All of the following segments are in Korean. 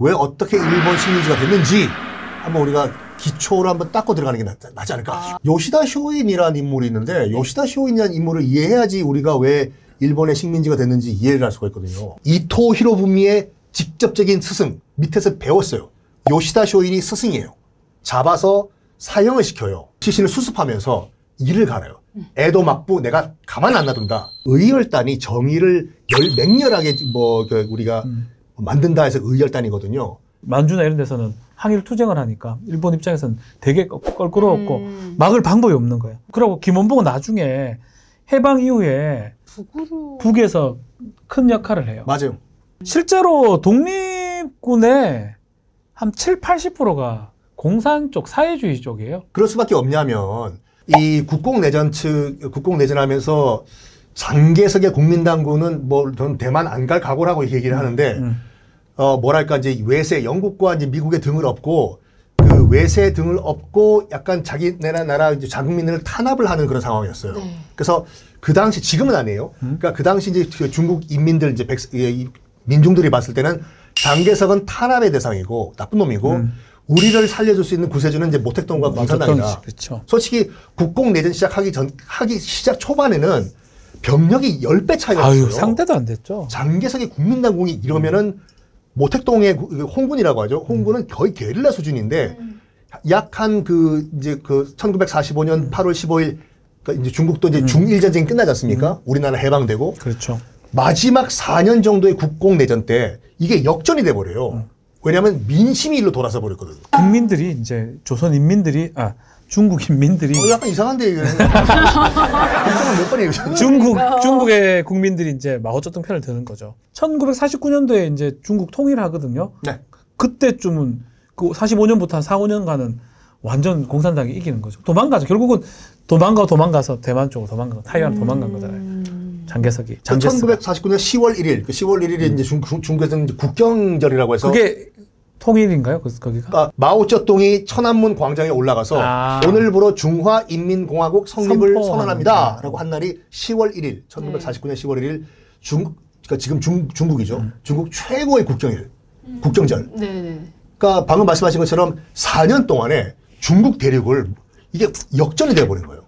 왜 어떻게 일본 식민지가 됐는지 한번 우리가 기초로 한번 닦고 들어가는 게 낫지 않을까. 요시다 쇼인이라는 인물이 있는데 요시다 쇼인이라는 인물을 이해해야지 우리가 왜 일본의 식민지가 됐는지 이해를 할 수가 있거든요. 이토 히로부미의 직접적인 스승 밑에서 배웠어요. 요시다 쇼인이 스승이에요. 잡아서 사형을 시켜요. 시신을 수습하면서 일을 갈아요. 에도 막부 내가 가만 안 놔둔다. 의열단이 정의를 맹렬하게 우리가 만든다 해서 의열단이거든요. 만주나 이런 데서는 항일 투쟁을 하니까 일본 입장에서는 되게 껄끄러웠고 막을 방법이 없는 거예요. 그리고 김원봉은 나중에 해방 이후에 북에서 큰 역할을 해요. 맞아요. 실제로 독립군의 한 70~80%가 공산 쪽, 사회주의 쪽이에요. 그럴 수밖에 없냐면 이 국공내전하면서 장개석의 국민당군은 저는 대만 안 갈 각오라고 얘기를 하는데 뭐랄까 이제 외세 영국과 이제 미국의 등을 업고 그 외세 등을 업고 약간 자기네 나라 이제 자국민을 탄압을 하는 그런 상황이었어요. 네. 그래서 그 당시 지금은 아니에요. 그러니까 그 당시 이제 중국 인민들 이제 민중들이 봤을 때는 장개석은 탄압의 대상이고 나쁜 놈이고 우리를 살려줄 수 있는 구세주는 이제 모택동과 공산당이다. 그렇죠. 솔직히 국공내전 시작 초반에는 병력이 10배 차이가 났어요. 상대도 안 됐죠. 장개석의 국민당국이 이러면은 모택동의 홍군이라고 하죠. 홍군은 거의 게릴라 수준인데 약 한 이제 1945년 8월 15일 그러니까 이제 중국도 이제 중일 전쟁이 끝나지 않습니까? 우리나라 해방되고. 그렇죠. 마지막 4년 정도의 국공내전 때 이게 역전이 돼 버려요. 왜냐하면 민심이 일로 돌아서 버렸거든요. 국민들이 이제 조선 인민들이 중국 인민들이 약간 이상한데 이게 몇 번 얘기했죠. 중국의 국민들이 이제 마오쩌둥 편을 드는 거죠. 1949년도에 이제 중국 통일하거든요. 네. 그때쯤은 그 45년부터 한 4~5년간은 완전 공산당이 이기는 거죠. 도망가죠. 결국은 도망가서 대만 쪽으로 타이완으로 도망간 거잖아요. 장개석이. 1949년 10월 1일. 그 10월 1일이 이제 중국에서는 국경절이라고 해서. 그게 통일인가요? 거기가? 마오쩌둥이 천안문 광장에 올라가서 오늘부로 중화인민공화국 성립을 선언합니다. 라고 한 날이 10월 1일. 1949년 10월 1일. 그러니까 지금 중국이죠. 중국 최고의 국경절. 네. 그러니까 방금 말씀하신 것처럼 4년 동안에 중국 대륙을 이게 역전이 돼버린 거예요.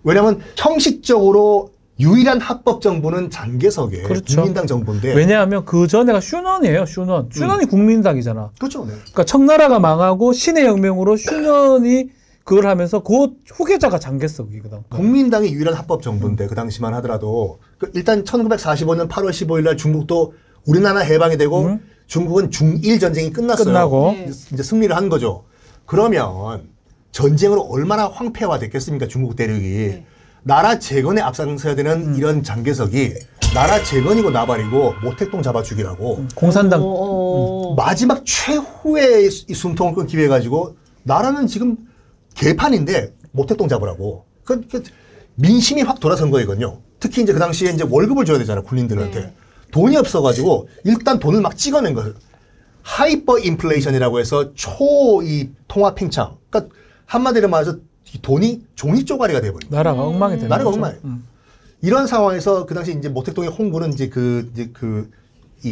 왜냐하면 형식적으로 유일한 합법 정부는 장개석의 그렇죠. 국민당 정부인데. 왜냐하면 그 전에가 슈넌이에요. 슈넌이 국민당이잖아. 그렇죠. 네. 그러니까 청나라가 망하고 신의 혁명으로 슈넌이 그걸 하면서 그 후계자가 장개석이거든. 국민당이 유일한 합법 정부인데 그 당시만 하더라도 일단 1945년 8월 15일 날 중국도 우리나라 해방이 되고 중국은 중일 전쟁이 끝나고 이제 승리를 한 거죠. 그러면 전쟁으로 얼마나 황폐화됐겠습니까? 중국 대륙이. 나라 재건에 앞장서야 되는 이런 장개석이 나라 재건이고 나발이고 모택동 잡아 죽이라고 공산당 마지막 최후의 이 숨통을 끊기 위해 가지고 나라는 지금 개판인데 모택동 잡으라고 민심이 확 돌아선 거거든요. 특히 이제 그 당시에 이제 월급을 줘야 되잖아요. 군인들한테. 돈이 없어가지고 일단 돈을 막 찍어낸 거예요. 하이퍼 인플레이션이라고 해서 이 통화 팽창. 그러니까 한마디로 말해서 돈이 종이 쪼가리가 돼버린 거예요. 나라가 엉망이 되는 나라가 엉망이에요. 이런 상황에서 그 당시 이제 모택동의 홍군은 이제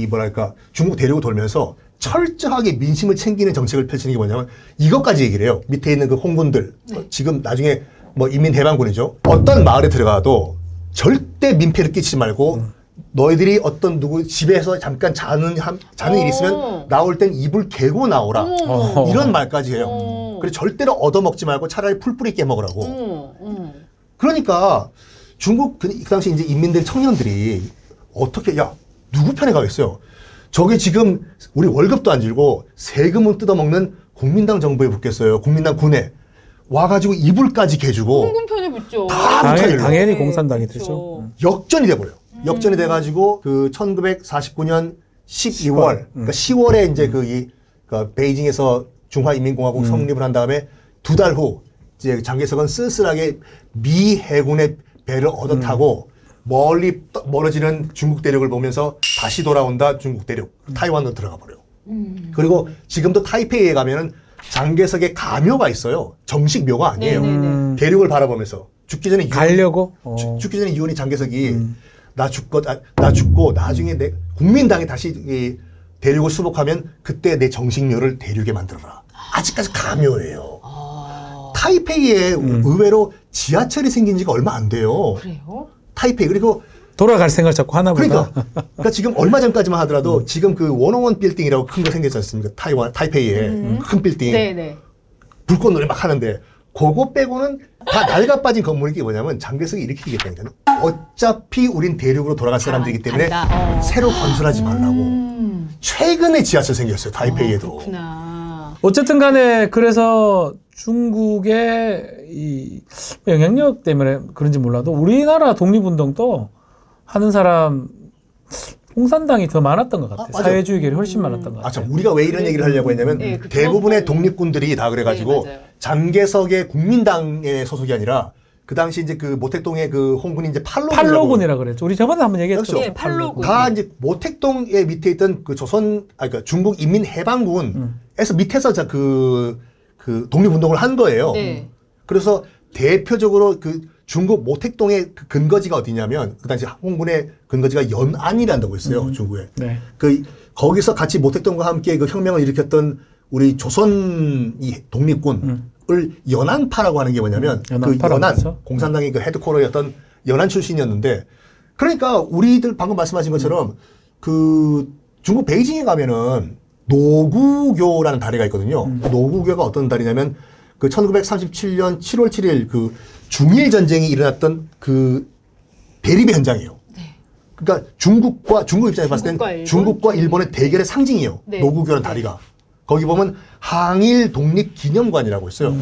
뭐랄까 중국 대륙을 돌면서 철저하게 민심을 챙기는 정책을 펼치는 게 뭐냐면 이것까지 얘기를 해요. 밑에 있는 그 홍군들 지금 나중에 뭐 인민해방군이죠. 어떤 마을에 들어가도 절대 민폐를 끼치지 말고 너희들이 어떤 누구 집에서 잠깐 자는 일이 있으면 나올 땐 이불 개고 나오라. 이런 말까지 해요. 그래서 절대로 얻어먹지 말고 차라리 풀뿌리 깨먹으라고. 그러니까 중국 그 당시 이제 인민들 청년들이 어떻게 누구 편에 가겠어요? 저게 지금 우리 월급도 안 줄고 세금은 뜯어먹는 국민당 정부에 붙겠어요. 국민당 군에 와가지고 이불까지 개주고. 홍군 편에 붙죠. 당연히 공산당이 되죠. 역전이 돼버려요. 역전이 돼가지고 그 1949년 12월, 그러니까 10월에 이제 그 베이징에서 중화인민공화국 성립을 한 다음에 2달 후 이제 장개석은 쓸쓸하게 미 해군의 배를 얻어 타고 멀리 멀어지는 중국 대륙을 보면서 다시 돌아온다 중국 대륙 타이완으로 들어가 버려요. 그리고 지금도 타이페이에 가면은 장개석의 가묘가 있어요. 정식 묘가 아니에요. 대륙을 바라보면서 죽기 전에 가려고 죽기 전에 이혼이 장개석이 나 죽고 나중에 내 국민당이 다시 대륙을 수복하면 그때 내 정식묘를 대륙에 만들어라. 아직까지 가묘예요. 타이페이에 의외로 지하철이 생긴 지가 얼마 안 돼요. 그래요? 타이페이. 그리고 돌아갈 생각을 자꾸 하나 보다. 그러니까 지금 얼마 전까지만 하더라도 지금 그 원어원 빌딩이라고 큰 거 생겼지 않습니까? 타이페이에 큰 빌딩. 네네. 불꽃놀이 막 하는데 그거 빼고는 다 낡아 빠진 건물이 뭐냐면 장개석이 이렇게 얘기했다니까요. 어차피 우린 대륙으로 돌아갈 사람들이기 때문에 새로 건설하지 말라고. 최근에 지하철 생겼어요. 타이페이에도. 그렇구나. 어쨌든 간에 그래서 중국의 이 영향력 때문에 그런지 몰라도 우리나라 독립운동도 하는 사람 공산당이 더 많았던 것 같아요. 사회주의 계열이 훨씬 많았던 것 같아요. 참 우리가 왜 이런 얘기를 하려고 했냐면 네, 대부분의 독립군들이 다 그래가지고 네, 장개석의 국민당의 소속이 아니라 그 당시 이제 그 모택동의 그 홍군이 이제 팔로군이라 그랬죠. 우리 저번에 한번 얘기했죠. 그렇죠. 네, 팔로군. 다 이제 모택동의 밑에 있던 그 그러니까 중국 인민해방군에서 밑에서 그 독립운동을 한 거예요. 네. 그래서 대표적으로 그 중국 모택동의 그 근거지가 어디냐면 그 당시 홍군의 근거지가 연안이란다고 했어요. 중국에. 네. 거기서 같이 모택동과 함께 그 혁명을 일으켰던 우리 조선 이 독립군을 연안파라고 하는 게 뭐냐면 그 연안 공산당의 그 헤드쿼터였던 연안 출신이었는데 그러니까 우리들 방금 말씀하신 것처럼 그 중국 베이징에 가면은 노구교라는 다리가 있거든요. 노구교가 어떤 다리냐면 그 1937년 7월 7일 그 중일 전쟁이 일어났던 그 대립의 현장이에요. 네. 그러니까 중국 입장에서 봤을 땐 중국과 일본의 대결의 상징이에요. 네. 노구교라는 다리가. 거기 보면 항일 독립 기념관이라고 있어요.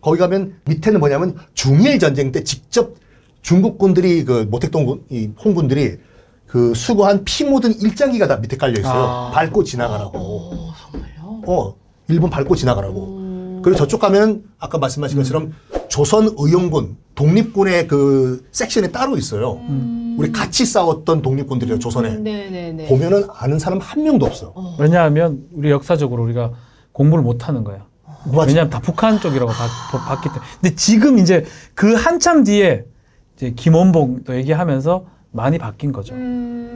거기 가면 밑에는 뭐냐면 중일 전쟁 때 직접 중국군들이 그 모택동 홍군들이 그 수거한 피 묻은 일장기가 다 밑에 깔려 있어요. 밟고 지나가라고. 정말요? 일본 밟고 지나가라고. 그리고 저쪽 가면 아까 말씀하신 것처럼 조선의용군, 독립군의 그 섹션이 따로 있어요. 우리 같이 싸웠던 독립군들이요, 조선에. 네네네. 보면은 아는 사람 한 명도 없어. 왜냐하면 우리 역사적으로 우리가 공부를 못 하는 거야. 왜냐하면 다 북한 쪽이라고 봤기 때문에. 근데 지금 이제 그 한참 뒤에 이제 김원봉도 얘기하면서 많이 바뀐 거죠.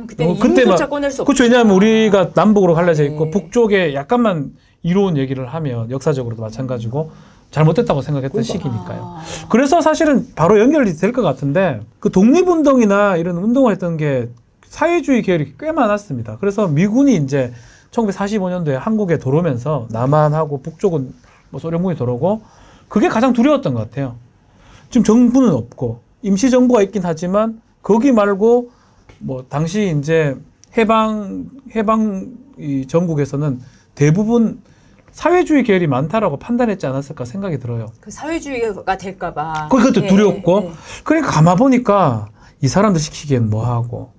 그때는 임조차 꺼낼 수 없죠. 그렇죠. 왜냐하면 우리가 남북으로 갈라져 있고 북쪽에 약간만 이로운 얘기를 하면 역사적으로도 마찬가지고 잘못됐다고 생각했던 시기니까요. 그래서 사실은 바로 연결이 될 것 같은데 그 독립운동이나 이런 운동을 했던 게 사회주의 계열이 꽤 많았습니다. 그래서 미군이 이제 1945년도에 한국에 들어오면서 남한하고 북쪽은 뭐 소련군이 들어오고 그게 가장 두려웠던 것 같아요. 지금 정부는 없고 임시정부가 있긴 하지만 거기 말고 뭐 당시 이제 해방 이 전국에서는 대부분 사회주의 계열이 많다라고 판단했지 않았을까 생각이 들어요. 그 사회주의가 될까봐. 그것도 두렵고. 그러니까 가만 보니까 이 사람들 시키기엔 뭐하고.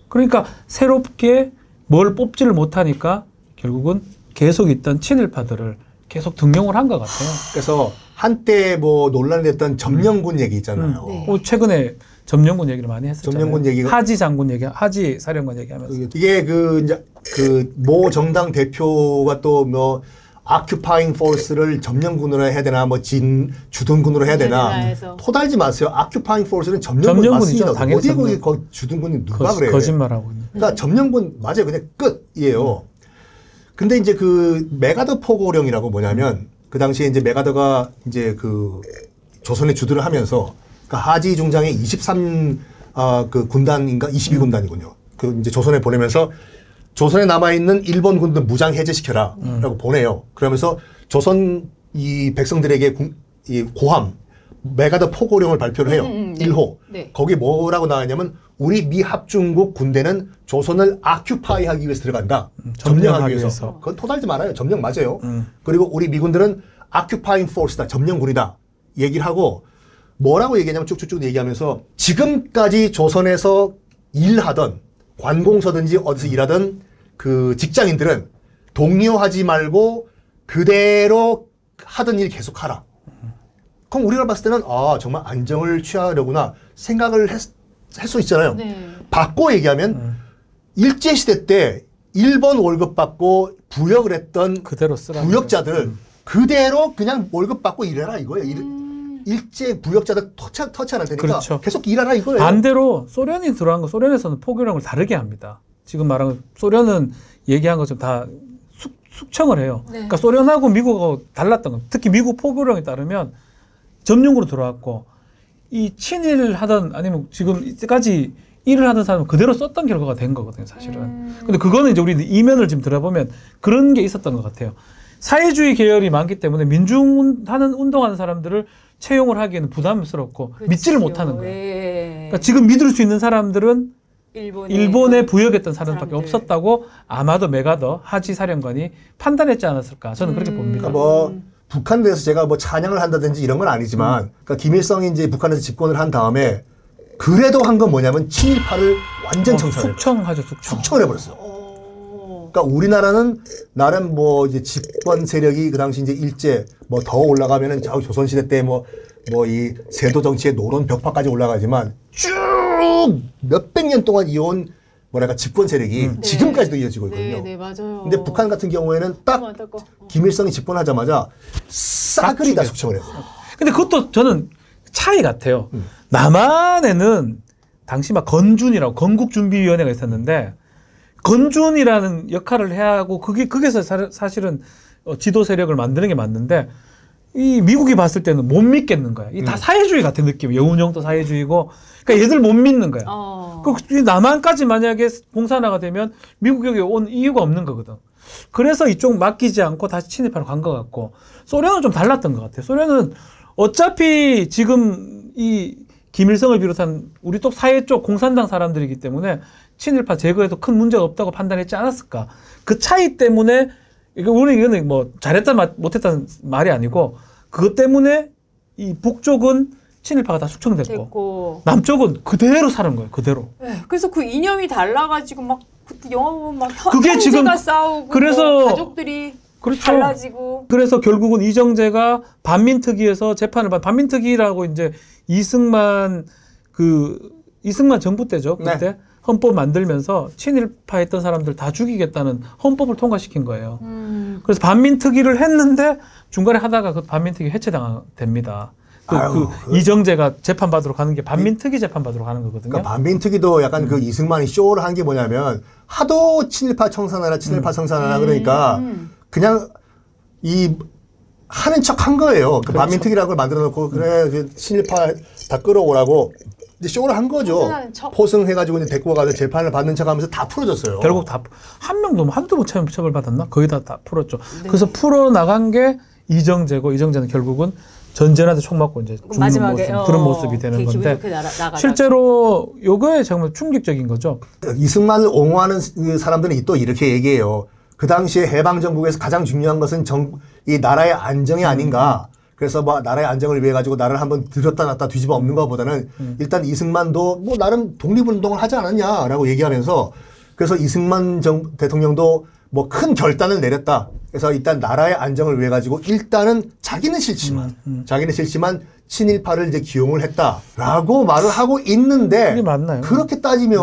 그러니까 새롭게 뭘 뽑지를 못하니까 결국은 계속 있던 친일파들을 계속 등용을 한 것 같아요. 그래서 한때 뭐 논란이 됐던 점령군 얘기 있잖아요. 최근에 점령군 얘기를 많이 했었잖아요. 점령군 얘기가 하지 장군 얘기, 하지 사령관 얘기하면서 이게 이제 모 정당 대표가 또 뭐 아큐파잉 포스를 점령군으로 해야 되나 뭐 주둔군으로 해야 되나 토달지 마세요. 아큐파잉 포스는 점령군 맞습니다. 어디 거기 주둔군이 누가 그래요? 거짓말하고 있는. 그러니까 점령군 맞아요. 그냥 끝이에요. 근데 이제 그 메가더 포고령이라고 뭐냐면 그 당시에 이제 메가더가 이제 그 조선에 주둔을 하면서 그러니까 하지 중장의 23 군단인가 22군단이군요. 그 이제 조선에 보내면서 조선에 남아있는 일본 군들 무장 해제시켜라 라고 보내요. 그러면서 조선 이 백성들에게 이 고함 메가더 포고령을 발표를 해요. 1호. 네. 거기에 뭐라고 나왔냐면 우리 미합중국 군대는 조선을 아큐파이 하기 위해서 들어간다. 점령하기 위해서. 그건 토달지 말아요. 점령 맞아요. 그리고 우리 미군들은 아큐파잉 포스다. 점령군이다. 얘기를 하고 뭐라고 얘기하냐면 쭉쭉쭉 얘기하면서 지금까지 조선에서 일하던 관공서든지 어디서 일하던 그 직장인들은 동요하지 말고 그대로 하던 일 계속하라. 그럼 우리가 봤을 때는 아 정말 안정을 취하려구나 생각을 할 수 있잖아요. 네. 바꿔 얘기하면 일제시대 때 일본 월급 받고 부역을 했던 그대로 부역자들 그대로 그냥 월급 받고 일해라 이거예요. 일제 부역자들 터치 안 할 테니까 그렇죠. 계속 일하라 이거예요. 반대로 소련이 들어간 거 소련에서는 포교령을 다르게 합니다. 지금 말한 소련은 얘기한 것처럼 다 숙청을 해요. 네. 그러니까 소련하고 미국하고 달랐던 거. 특히 미국 포교령에 따르면 점령으로 들어왔고 이 친일하던 아니면 지금 이때까지 일을 하던 사람은 그대로 썼던 결과가 된 거거든요, 사실은. 근데 그거는 이제 우리 이면을 지금 들어보면 그런 게 있었던 것 같아요. 사회주의 계열이 많기 때문에 민중하는 운동하는 사람들을 채용을 하기에는 부담스럽고 그렇지요. 믿지를 못하는 거예요. 예. 그러니까 지금 믿을 수 있는 사람들은 일본에 부역했던 사람밖에 사람들. 없었다고 아마도 메가더 하지 사령관이 판단했지 않았을까 저는 그렇게 봅니다. 그러니까 뭐 북한에 대해서 제가 뭐 찬양을 한다든지 이런 건 아니지만 그러니까 김일성이 이제 북한에서 집권을 한 다음에 그래도 한 건 뭐냐면 친일파를 완전 청산을 숙청하죠, 숙청을 해버렸어요. 그러니까 우리나라는 나름 뭐 이제 집권 세력이 그 당시 이제 일제 뭐 더 올라가면은 저 조선시대 때 뭐 이 세도 정치의 노론 벽파까지 올라가지만 쭉 몇백 년 동안 이어온 뭐랄까 집권 세력이 지금까지도 이어지고 있거든요. 네, 맞아요. 근데 북한 같은 경우에는 딱 김일성이 집권하자마자 싸그리 다 숙청을 해요. 근데 그것도 저는 차이 같아요. 남한에는 당시 막 건준이라고 건국준비위원회가 있었는데 건준이라는 역할을 해야 하고 거기서 사실은 지도 세력을 만드는 게 맞는데 이 미국이 봤을 때는 못 믿겠는 거야. 이 다 사회주의 같은 느낌. 여운형도 사회주의고 그러니까 얘들 못 믿는 거야. 그 남한까지 만약에 공산화가 되면 미국 여기 온 이유가 없는 거거든. 그래서 이쪽 맡기지 않고 다시 친일파로 간 것 같고 소련은 좀 달랐던 것 같아요. 소련은 어차피 지금 이 김일성을 비롯한 우리 쪽 사회 쪽 공산당 사람들이기 때문에 친일파 제거에도 큰 문제가 없다고 판단했지 않았을까. 그 차이 때문에 이거는 뭐 잘했다 못했다는 말이 아니고 그것 때문에 이 북쪽은 친일파가 다 숙청됐고 남쪽은 그대로 사는 거예요. 그대로. 네, 그래서 그 이념이 달라가지고 막 그때 영화 보면 막 그게 지금 싸우고 그래서 뭐 가족들이 그렇죠. 달라지고. 그래서 결국은 이정재가 반민특위에서 재판을 반민특위라고 이제 이승만 정부 때죠. 그때 네. 헌법 만들면서 친일파 했던 사람들 다 죽이겠다는 헌법을 통과시킨 거예요. 그래서 반민특위를 했는데 중간에 하다가 그 반민특위 해체됩니다. 이정재가 재판받으러 가는 게 반민특위 재판받으러 가는 거거든요. 그러니까 반민특위도 약간 그 이승만이 쇼를 한 게 뭐냐면 하도 친일파 청산하라 친일파 청산하라 그러니까 그냥 하는 척 한 거예요. 그 그렇죠. 반민특위라는 걸 만들어 놓고 그래 친일파 다 끌어오라고 이제 쇼를 한 거죠. 포승해가지고 이제 데리고 가서 재판을 받는 척하면서 다 풀어졌어요. 결국 다 한 명도 한두 번 처벌받았나? 거의 다 풀었죠. 네. 그래서 풀어 나간 게 이정재고 이정재는 결국은 전쟁한테 총 맞고 이제 죽는 모습, 그런 모습이 되는 건데 실제로 요거에 정말 충격적인 거죠. 이승만을 옹호하는 사람들은 또 이렇게 얘기해요. 그 당시에 해방정국에서 가장 중요한 것은 이 나라의 안정이 아닌가. 그래서 뭐 나라의 안정을 위해 가지고 나라를 한번 들였다 놨다 뒤집어 엎는 것보다는 일단 이승만도 뭐 나름 독립운동을 하지 않았냐라고 얘기하면서 그래서 이승만 대통령도 뭐 큰 결단을 내렸다. 그래서 일단 나라의 안정을 위해 가지고 일단은 자기는 싫지만 친일파를 이제 기용을 했다라고 말을 하고 있는데 그게 맞나요? 그렇게 따지면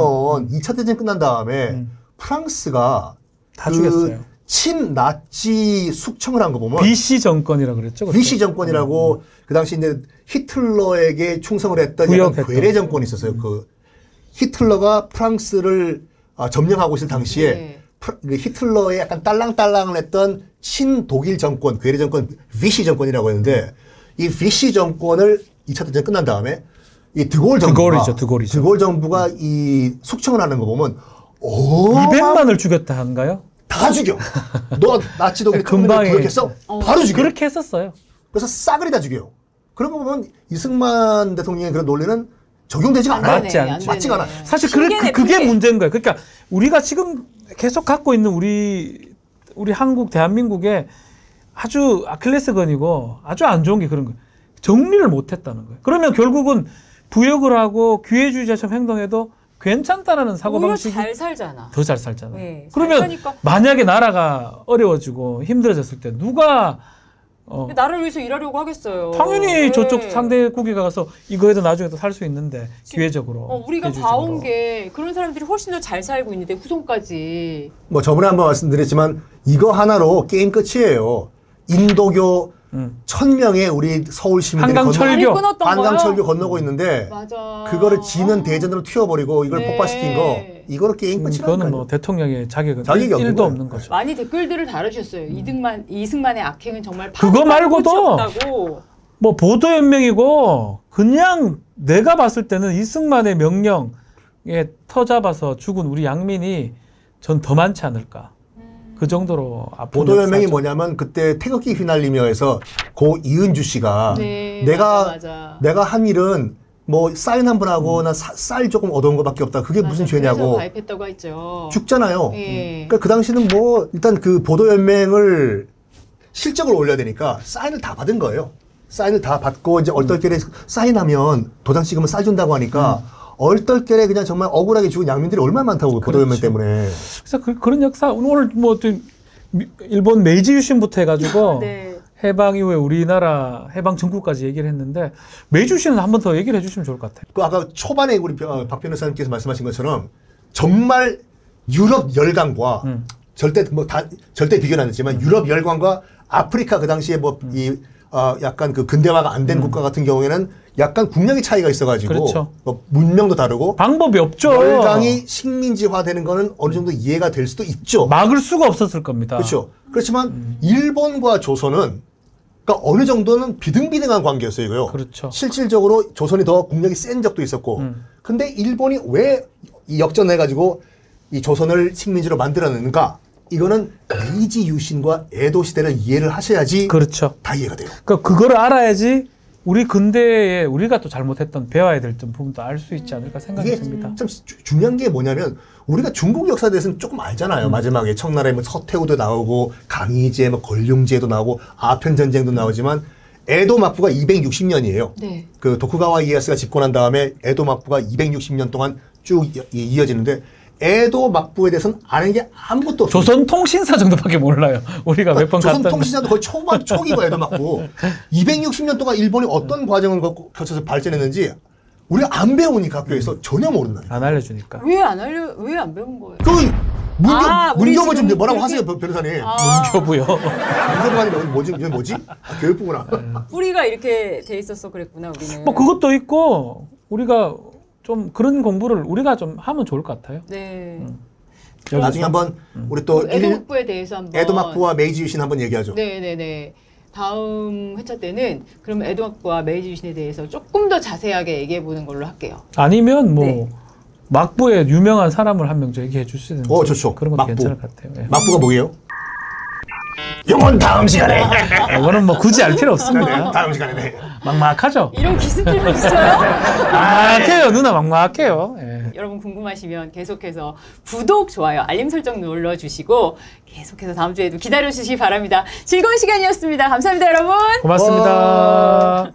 2차 대전 끝난 다음에 프랑스가 다 죽였어요. 친나치 숙청을 한 거 보면 BC 정권이라고 그랬죠. BC 정권이라고 그 당시 이제 히틀러에게 충성을 했던 괴뢰 정권이 있었어요. 그 히틀러가 프랑스를 점령하고 있을 당시에 히틀러의 약간 딸랑딸랑을 했던 친독일 정권, 괴뢰 정권, 비시 정권이라고 했는데 이 비시 정권을 2차 대전 끝난 다음에 이 드골 정부가 이 숙청을 하는 거 보면 200만을 죽였다 한가요? 다 죽여. 너 나치 독일 금방에 그렇겠어? 바로 죽여. 그렇게 했었어요. 그래서 싸그리 다 죽여요. 그런 거 보면 이승만 대통령의 그런 논리는 적용되지가 않아요. 맞지 않아. 사실 그게 문제인 거예요. 그러니까 우리가 지금 계속 갖고 있는 우리 한국 대한민국의 아주 아킬레스건이고 아주 안 좋은 게 그런 거예요. 정리를 못했다는 거예요. 그러면 결국은 부역을 하고 기회주의자처럼 행동해도 괜찮다라는 사고방식이 잘 살잖아. 더 잘 살잖아. 네, 그러면 만약에 나라가 어려워지고 힘들어졌을 때 누가 나를 위해서 일하려고 하겠어요. 당연히 저쪽 상대국에 가서 이거 해도 나중에 또 살 수 있는데 기회적으로. 우리가 봐온 게 그런 사람들이 훨씬 더 잘 살고 있는데 후손까지. 뭐 저번에 한번 말씀드렸지만 이거 하나로 게임 끝이에요. 인도교 1000명의 우리 서울 시민들이 한강철교 건너고 있는데 맞아. 그거를 지는 대전으로 튀어버리고 이걸 폭파시킨 거 이거는 게임 끝이라니까요. 그거는 뭐 대통령의 자격이 없는 1도 거예요. 없는 거죠. 많이 댓글들을 달아주셨어요. 이승만의 악행은 정말 그거 말고도 없다고. 뭐 보도연맹이고 그냥 내가 봤을 때는 이승만의 명령에 터잡아서 죽은 우리 양민이 전 더 많지 않을까. 그 정도로 아픈 보도연맹이 역사죠. 뭐냐면 그때 태극기 휘날리며 해서 고 이은주 씨가 네, 내가 한 일은 뭐 사인 한 번 하고 나 쌀 조금 얻어온 것밖에 없다. 그게 무슨 죄냐고. 그래서 가입했다고 했죠. 죽잖아요. 예. 그러니까 그 당시는 뭐 일단 그 보도연맹을 실적을 올려야 되니까 사인을 다 받은 거예요. 사인을 다 받고 이제 얼떨결에 사인하면 도장 찍으면 쌀 준다고 하니까 얼떨결에 그냥 정말 억울하게 죽은 양민들이 얼마나 많다고 보도연맹 때문에. 그래서 그런 역사 오늘 뭐 일본 메이지 유신부터 해가지고 네. 해방 이후에 우리나라 해방 전국까지 얘기를 했는데 메이지 유신은 한 번 더 얘기를 해주시면 좋을 것 같아요. 그 아까 초반에 우리 박 변호사님께서 말씀하신 것처럼 정말 유럽 열강과 절대 비교는 안 됐지만 유럽 열강과 아프리카 그 당시에 약간 그 근대화가 안 된 국가 같은 경우에는 약간 국력의 차이가 있어가지고 그렇죠. 뭐 문명도 다르고 방법이 없죠. 열강이 식민지화되는 거는 어느 정도 이해가 될 수도 있죠. 막을 수가 없었을 겁니다. 그렇죠. 그렇지만 일본과 조선은 그러니까 어느 정도는 비등비등한 관계였어요, 이거요. 그렇죠. 실질적으로 조선이 더 국력이 센 적도 있었고, 근데 일본이 왜 이 역전해가지고 이 조선을 식민지로 만들어냈는가? 이거는 메이지 유신과 에도 시대를 이해를 하셔야지 그렇죠. 다 이해가 돼요. 그러니까 그거를 알아야지 우리 근대에 우리가 또 잘못했던 배워야 될 부분도 알 수 있지 않을까 생각이 이게 듭니다. 참 중요한 게 뭐냐면 우리가 중국 역사에 대해서는 조금 알잖아요. 마지막에 청나라에 뭐 서태후도 나오고 강희제, 뭐 권룡제도 나오고 아편 전쟁도 나오지만 에도 막부가 260년이에요. 네. 그 도쿠가와 이에야스가 집권한 다음에 에도 막부가 260년 동안 쭉 이어지는데 에도 막부에 대해서는 아는 게 아무것도 없어요. 조선통신사 정도밖에 몰라요. 우리가 몇 번 갔던. 조선통신사도 거의 초기고 에도 막부. 260년 동안 일본이 어떤 과정을 거쳐서 발전했는지 우리가 안 배우니까 학교에서 전혀 모른다니까. 안 알려주니까. 왜 안 배운 거예요? 그 우리 문교부 좀 지금 뭐라고 이렇게- 하세요, 변호사님. 문교부요. 문교부 아니면 뭐지? 교육부구나. 뿌리가 이렇게 돼 있었어 그랬구나 우리는. 뭐 그것도 있고 우리가 좀 그런 공부를 우리가 좀 하면 좋을 것 같아요. 네. 나중에 한번 우리 또 에도막부에 대해서 한번. 에도막부와 메이지 유신 한번 얘기하죠. 네네네. 다음 회차 때는 그럼 에도막부와 메이지 유신에 대해서 조금 더 자세하게 얘기해 보는 걸로 할게요. 아니면 뭐 네. 막부에 유명한 사람을 한 명 저 얘기해 주시든지. 좋죠. 그런 것도 막부. 괜찮을 것 같아요. 예. 막부가 뭐예요? 이건 다음 시간에. 이거는 뭐 굳이 알 필요 없습니다. 다음 시간에. 네. 막막하죠. 이런 기습질문 있어요? 막막해요. 누나 막막해요. 예. 여러분 궁금하시면 계속해서 구독, 좋아요, 알림 설정 눌러주시고 계속해서 다음 주에도 기다려주시기 바랍니다. 즐거운 시간이었습니다. 감사합니다, 여러분. 고맙습니다.